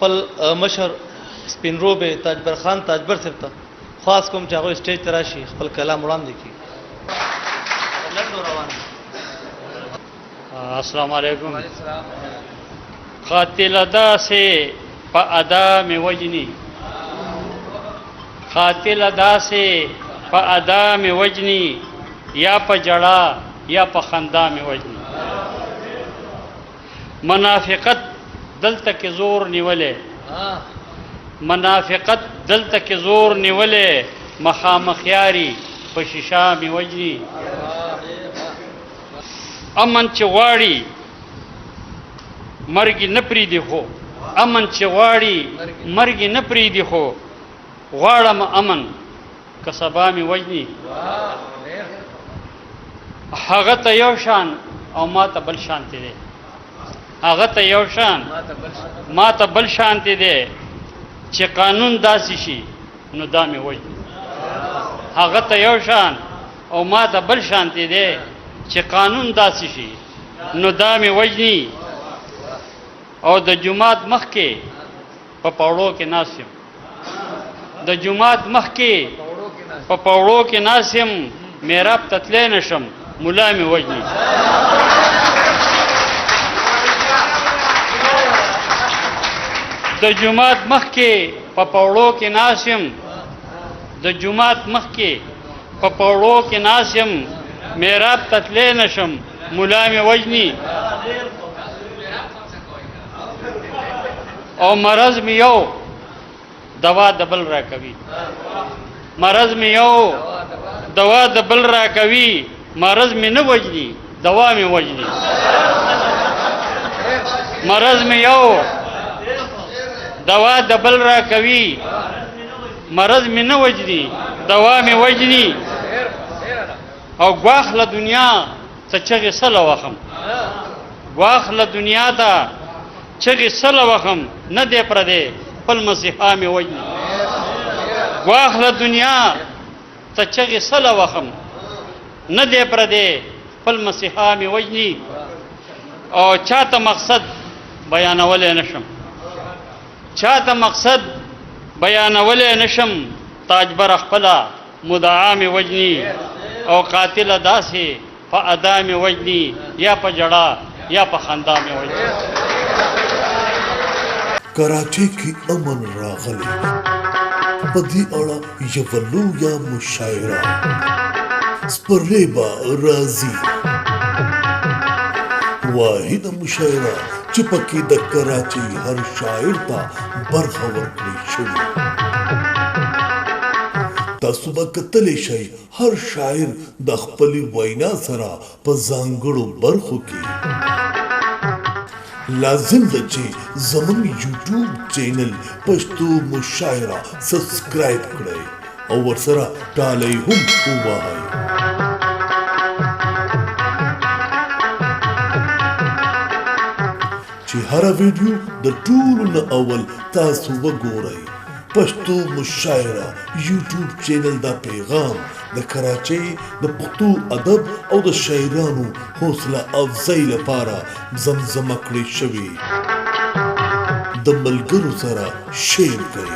خپل مشر سپین روبه تاجبر خان تاجبر صاحب ته خاص کوم چې هغه سټیج ته راشي خپل کلام وړاندې کړي. السلام علیکم. قاتل ادا سے پا ادا میں وجنی، قاتل ادا سے پا ادا میں وجنی، یا پا جڑا یا پا خندا میں وجنی. منافقت دل تک زور نیولے، منافقت دل تک زور نیولے، مخامخیاری پا شیشا میں وجنی. امن چواڑی مرگی نپری دی خو، امن چواڑی مرگی نپری دی خو، غواړم امن که سبا می وجنی. هغه ته یو شان او ما ته بل شان دی، هغه ته یو شان ما ته بل شان دی، چې قانون داسې شي نو دا می وجنی. هغه ته یو شان او ما ته بل شان دی، چې قانون داسې شي نو دا می وجنی. او د جماعت مخ کې په پاوړو کې ناسم، د جماعت مخ کې په پاوړو کې ناسم، میراب تتلی نشم مولا می وجنی. د جماعت مخ کې په پاوړو کې ناسم، د جماعت مخ کې په پاوړو کې ناسم، میراب تتلی نشم مولا می وجنی. او مرض می یو دوا دبل را کوي، مرض می یو دوا دبل را کوي، مرض می نه وجنی دوا می وجنی. مرض می یو دوا دبل را کوي، مرض می نه وجنی دوا می وجنی. او گواخله دنیا ته چغې سله وخم، گواخله دنیا ته چغې سله وخم، نه دی پردی خپل مسیحا مې وجني. گواخله دنیا ته چغې سله وخم، نه دی پردی خپل مسیحا مې وجني. او چاته مقصد بیانولی نشم، چاته مقصد بیانولی نشم، تاجبر خپله مدعا مې وجني. او قاتل داسې په ادا مې وجني، یا په جړا یا په خندا مې وجني. کراچۍ کې امن راغلی، په دې اړه یوه لویه مشاعره سپرلی به راځي. واحده مشاعره چې پکې د کراچۍ هر شاعر ته برخه ورکړل شوې. تاسو به کتلی شئ هر شاعر د خپلې وینا سره په ځانګړو برخو کې. لازم ده چې زموږ یوټیوب چینل پښتو مشاعره سبسکرایب کړئ او ورسره ډالۍ هم ووهئ. چې هره ویډیو د ټولو نه اول تاسو وګورئ. پښتو مشاعره یوټیوب چینل دا پیغام د کراچۍ د پښتو ادب او د شاعرانو حوصله افزای لپاره زمزمه کړې شوې. د ملګرو سره شیر کړئ.